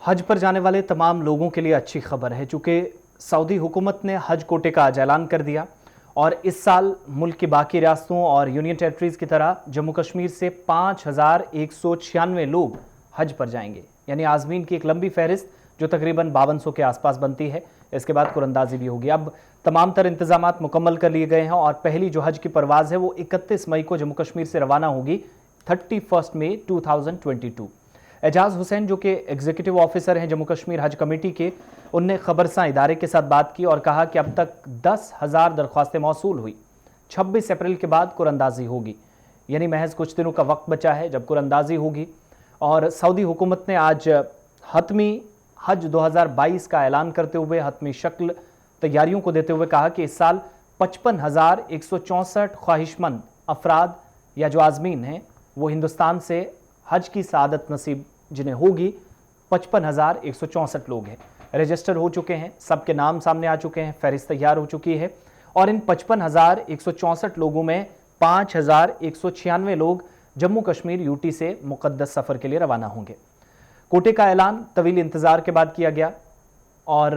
हज पर जाने वाले तमाम लोगों के लिए अच्छी खबर है, चूंकि सऊदी हुकूमत ने हज कोटे का आज ऐलान कर दिया और इस साल मुल्क की बाकी रियासतों और यूनियन टेरिटरीज की तरह जम्मू कश्मीर से 5,196 लोग हज पर जाएंगे। यानी आज़मीन की एक लंबी फहरिस्त जो तकरीबन 5200 के आसपास बनती है। इसके बाद कुरंदाजी भी होगी। अब तमाम तर इंतजामात मुकम्मल कर लिए गए हैं और पहली जो हज की परवाज़ है वो 31 मई को जम्मू कश्मीर से रवाना होगी 31 मई 2022। एजाज हुसैन जो कि एग्जीक्यूटिव ऑफिसर हैं जम्मू कश्मीर हज कमेटी के, उनने खबरसां इदारे के साथ बात की और कहा कि अब तक 10,000 दरख्वास्तें मौसूल हुई। 26 अप्रैल के बाद कुरंदाजी होगी, यानी महज कुछ दिनों का वक्त बचा है जब कुरंदाजी होगी। और सऊदी हुकूमत ने आज हतमी हज 2022 का ऐलान करते हुए हतमी शक्ल तैयारियों को देते हुए कहा कि इस साल 55,164 ख्वाहिशमंद अफराद या जो आज़मीन हैं वो हिंदुस्तान से हज की सआदत नसीब जिन्हें होगी 55,164 लोग हैं। रजिस्टर हो चुके हैं, सबके नाम सामने आ चुके हैं, फहरिस्त तैयार हो चुकी है और इन 55,164 लोगों में 5,196 लोग जम्मू कश्मीर यूटी से मुकद्दस सफ़र के लिए रवाना होंगे। कोटे का ऐलान तवील इंतज़ार के बाद किया गया और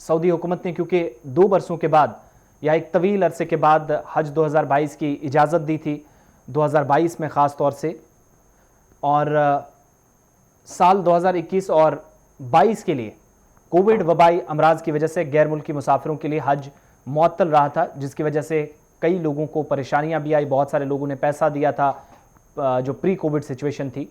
सऊदी हुकूमत ने क्योंकि 2 बरसों के बाद या एक तवील अरसे के बाद हज 2022 की इजाज़त दी थी, 2022 में ख़ास तौर से, और साल 2021 और 22 के लिए कोविड वबाई अमराज की वजह से गैर मुल्की मुसाफिरों के लिए हज मुअत्तल रहा था, जिसकी वजह से कई लोगों को परेशानियां भी आई। बहुत सारे लोगों ने पैसा दिया था जो प्री कोविड सिचुएशन थी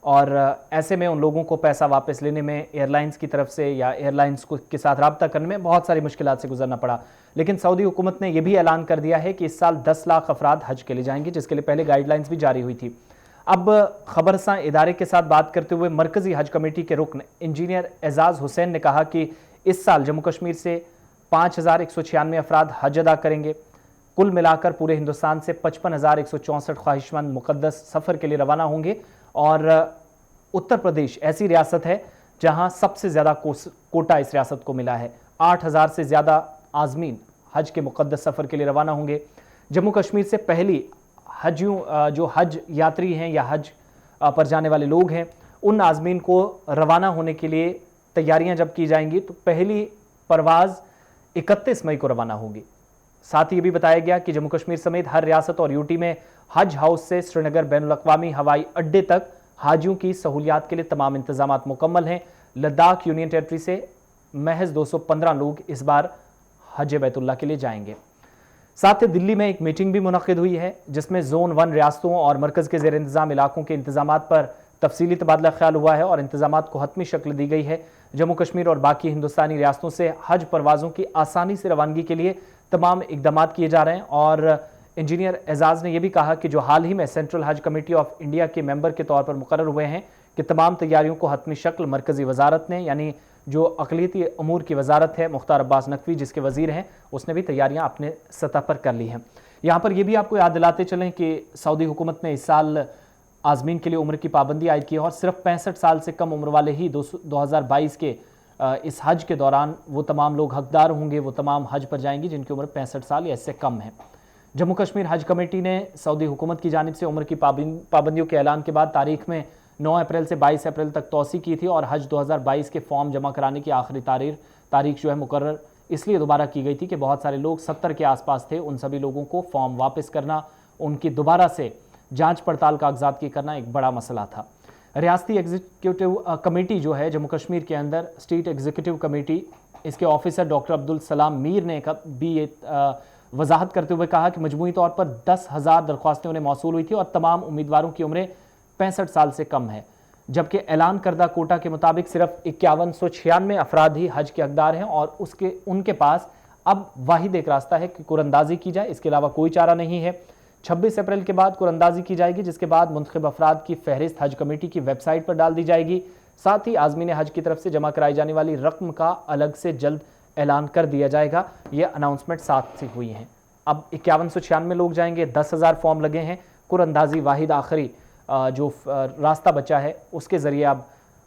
और ऐसे में उन लोगों को पैसा वापस लेने में एयरलाइंस की तरफ से या एयरलाइंस के साथ रब्ता करने में बहुत सारी मुश्किलात से गुजरना पड़ा। लेकिन सऊदी हुकूमत ने यह भी ऐलान कर दिया है कि इस साल 10 लाख अफराद हज के लिए जाएंगे, जिसके लिए पहले गाइडलाइंस भी जारी हुई थी। अब खबरसां इदारे के साथ बात करते हुए मरकजी हज कमेटी के रुकन इंजीनियर एजाज हुसैन ने कहा कि इस साल जम्मू कश्मीर से 5,196 अफराद हज अदा करेंगे। कुल मिलाकर पूरे हिंदुस्तान से 55,164 ख्वाहिशमंद मुकद्दस सफ़र के लिए रवाना होंगे और उत्तर प्रदेश ऐसी रियासत है जहां सबसे ज़्यादा कोटा इस रियासत को मिला है। 8,000 से ज़्यादा आज़मीन हज के मुकद्दस सफ़र के लिए रवाना होंगे। जम्मू कश्मीर से पहली जो हज यात्री हैं या हज पर जाने वाले लोग हैं, उन आज़मीन को रवाना होने के लिए तैयारियां जब की जाएंगी तो पहली परवाज़ 31 मई को रवाना होगी। साथ ही ये भी बताया गया कि जम्मू कश्मीर समेत हर रियासत और यूटी में हज हाउस से श्रीनगर बैनुल-अक़वामी हवाई अड्डे तक हाजियों की सहूलियात के लिए तमाम इंतजामात मुकम्मल हैं। लद्दाख यूनियन टेरिटरी से महज 215 लोग इस बार हज बैतुल्लाह के लिए जाएंगे। साथ ही दिल्ली में एक मीटिंग भी मुनक्किद हुई है जिसमें जोन 1 रियासतों और मरकज़ के ज़ेर इंतज़ाम इलाकों के इंतजामात पर तफसीली तबादला ख्याल हुआ है और इंतजामात को हतमी शक्ल दी गई है। जम्मू कश्मीर और बाकी हिंदुस्तानी रियासतों से हज परवाज़ों की आसानी से रवानगी के लिए तमाम इकदाम किए जा रहे हैं। और इंजीनियर एजाज ने यह भी कहा कि जो हाल ही में सेंट्रल हज कमेटी ऑफ इंडिया के मेंबर के तौर पर मुकर्रर हुए हैं कि तमाम तैयारियों को हतमी शक्ल मरकज़ी वजारत ने, यानी जो अक़लियती अमूर की वजारत है मुख्तार अब्बास नकवी जिसके वजीर हैं, उसने भी तैयारियां अपने सतह पर कर ली हैं। यहाँ पर यह भी आपको याद दिलाते चलें कि सऊदी हुकूमत ने इस साल आज़मीन के लिए उम्र की पाबंदी आयद की है और सिर्फ 65 साल से कम उम्र वाले ही 2022 के इस हज के दौरान वो तमाम लोग हकदार होंगे, वो तमाम हज पर जाएंगे जिनकी उम्र 65 साल या इससे कम है। जम्मू कश्मीर हज कमेटी ने सऊदी हुकूमत की जानिब से उम्र की पाबंदियों के ऐलान के बाद तारीख में 9 अप्रैल से 22 अप्रैल तक तोसी की थी और हज 2022 के फॉर्म जमा कराने की आखिरी तारीख जो है मुकर्रर इसलिए दोबारा की गई थी कि बहुत सारे लोग 70 के आसपास थे। उन सभी लोगों को फॉर्म वापस करना, उनकी दोबारा से जांच पड़ताल कागजात की करना एक बड़ा मसला था। रियासती एग्जीक्यूटिव कमेटी जो है जम्मू कश्मीर के अंदर, स्टेट एग्जीक्यूटिव कमेटी, इसके ऑफिसर डॉक्टर अब्दुल सलाम मीर ने भी वजाहत करते हुए कहा कि मजमूई तौर पर 10,000 दरख्वास्तें उन्हें मौसूल हुई थी और तमाम उम्मीदवारों की उम्रें 65 साल से कम है, जबकि ऐलान करदा कोटा के मुताबिक सिर्फ 5196 अफराद ही हज के हकदार हैं और उनके पास अब वाहिद एक रास्ता है कि कुरंदाजी की जाए, इसके अलावा कोई चारा नहीं है। 26 अप्रैल के बाद कुरंदाजी की जाएगी, जिसके बाद मुंतखब अफराद की फहरिस्त हज कमेटी की वेबसाइट पर डाल दी जाएगी। साथ ही आज़मीन हज की तरफ से जमा कराई जाने वाली रकम का अलग से जल्द ऐलान कर दिया जाएगा। ये अनाउंसमेंट 7 से हुई हैं। अब 5196 लोग जाएंगे, 10,000 फॉर्म लगे हैं। कुरंदाजी वाहिद आखिरी जो रास्ता बचा है उसके ज़रिए अब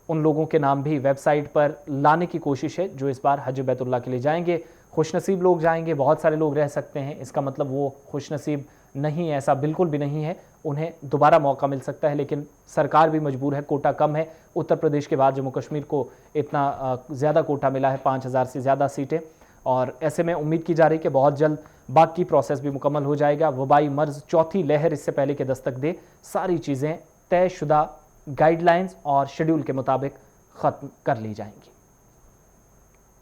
उन लोगों के नाम भी वेबसाइट पर लाने की कोशिश है जो इस बार हज बैतुल्लाह के लिए जाएंगे। खुशनसीब लोग जाएंगे, बहुत सारे लोग रह सकते हैं, इसका मतलब वो खुशनसीब नहीं, ऐसा बिल्कुल भी नहीं है। उन्हें दोबारा मौका मिल सकता है, लेकिन सरकार भी मजबूर है, कोटा कम है। उत्तर प्रदेश के बाद जम्मू कश्मीर को इतना ज़्यादा कोटा मिला है, 5000 से ज़्यादा सीटें, और ऐसे में उम्मीद की जा रही है कि बहुत जल्द बाकी प्रोसेस भी मुकम्मल हो जाएगा। वबाई मर्ज चौथी लहर इससे पहले कि दस्तक दे, सारी चीज़ें तयशुदा गाइडलाइंस और शेड्यूल के मुताबिक ख़त्म कर ली जाएंगी।